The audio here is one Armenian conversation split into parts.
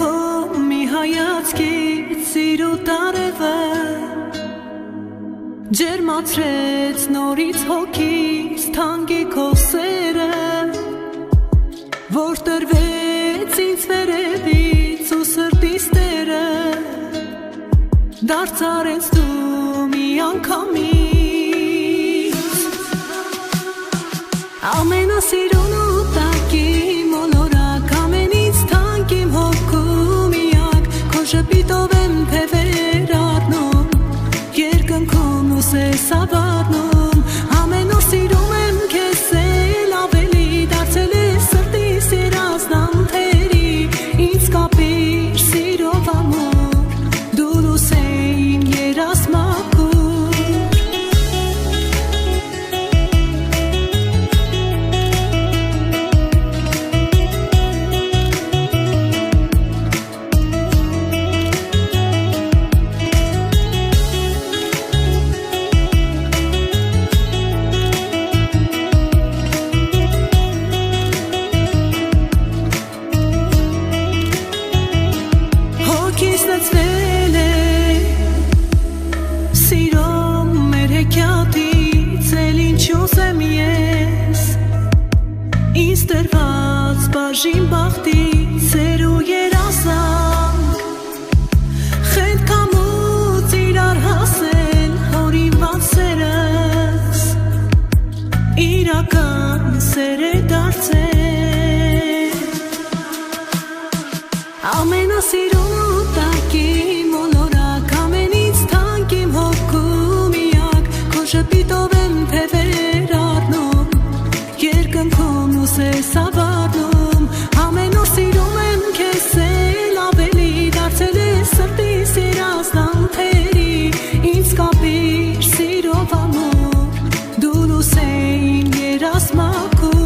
քո մի հայացքից սիրո տարևը ջերմացրեց նորից հոգիս թանկի քո սերը որ տրվեց ինձ վերևից ու սրտիս տերը դարձարեց դու մի անգամից ամենասիրուն ու տակի մոլորակ ամենից թանկ իմ հոգու միակ քո շպիտով եմ թևեր առնում երկնքում ու սես ավառնում ամենուր սիրում եմ քեզ էլ ավելի դարձել ես սրտիս երազնանքերի ինձ կապիր սիրով ամուր դու լույս իմ երազմակուր Լցվել է սիրո մեր հեքիաթից էլ ինչուս եմ ես ինձ տրված բաժին բախտից սեր ու երազանք խենթ կամուց իրար հասել հորինված սերս իրական սեր է դարձել ամենասիրուն մոլորակ ամենից թանկ իմ հոգու միակ քո շպիտով եմ թևեր առնում երկնքում ու սես ավառնում ամենուր սիրում եմ քեզ էլ ավելի դարձել ես սրտիս երազնանքերի ինձ կապիր սիրով ամուր դու լույս իմ երազմակուր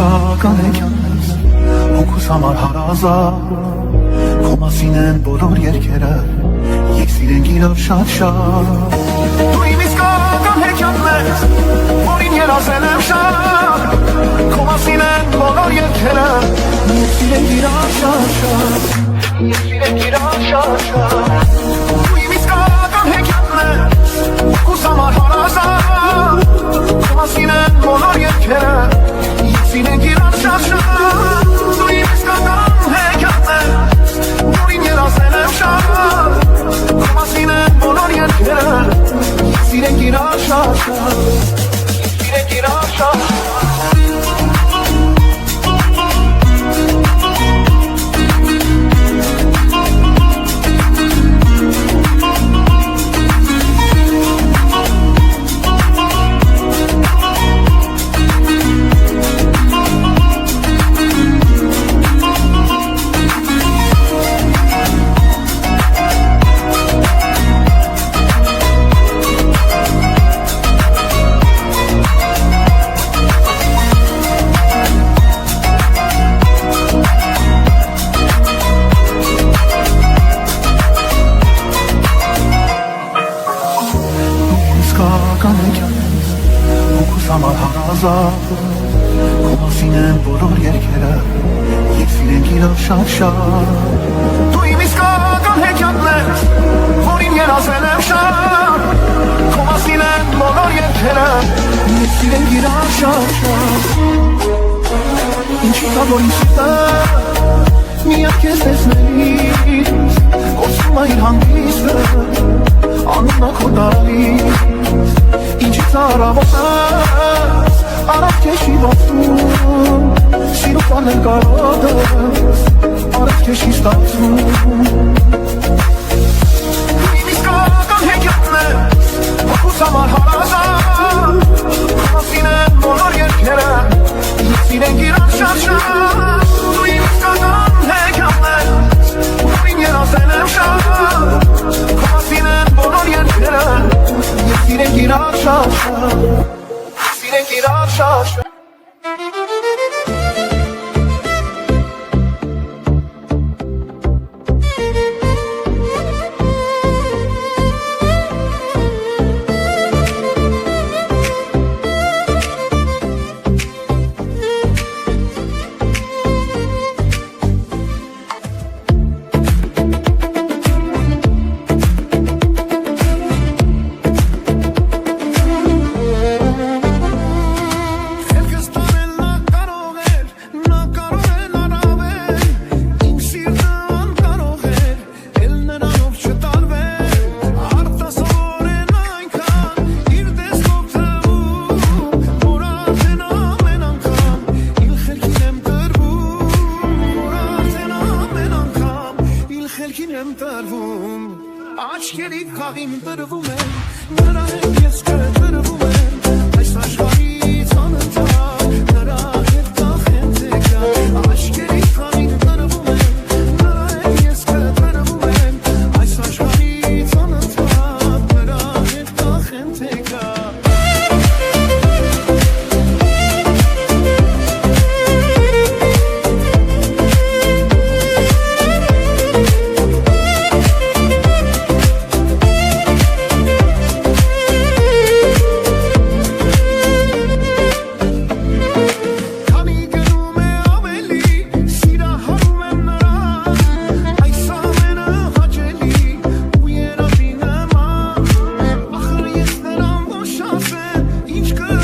իսկական հեքիաթ հոգուս համար հարազատ Քո մասին են բոլոր երգերը Եկ սիրենք իրար շատ Դու իմ իսկական հեքիաթն ես Որին երազել եմ շատ Քո մասին են բոլոր երգերը Եկ սիրենք իրար շատ Եկ սիրենք իրար շատ Դու իմ իսկական հեքիաթն ես Հոգուս համար հարազատ Քո մասին են բոլոր երգերը Եկ սիրենք իրար շատ Դու իմ իսկական հեքիաթն ես Որին երազել եմ շատ Քո մասին են բոլոր երգերը Եկ սիրենք իրար շատ Եկ սիրենք իրար շատ Համար հարազատ Քո մասին են բոլոր երգերը Եկ սիրենք իրար շատ Դու իմ իսկական հեքիաթն ես Որին երազել եմ շատ Քո մասին են բոլոր երգերը Եկ սիրենք իրար շատ Ինչի կա որ ինձ սիրտը Միակ ես տեսնելիս Կորսում է իր հանգիստը Անունը քո տալիս Ինչից առավոտս Արավ քեշի ոտում Սիրուկ անել կարոտս Արավ քեշի ստացում Դու իմ իսկական հեքիաթն ես Հոգուս համար հարազատ Քո մասին են բոլոր երգերը Եկ սիրենք իրար շատ Դու իմ իսկական հեքիաթն ես Որին երազել եմ շատ Քո մասին են բոլոր երգերը Եկ սիրենք իրար շատ Սիրենք իրար շատ Աչքերիդ խաղին տրվում եմ Նրա հետ ես կտրվում եմ Այս աշխարհից անընդհատ Նրա հետ կախեմ թե գա Աչքերիդ խաղին տրվում եմ Նրա հետ ես կտրվում եմ Այս աշխարհից անընդհատ Նրա հետ կախեմ թե գա Ինչ կա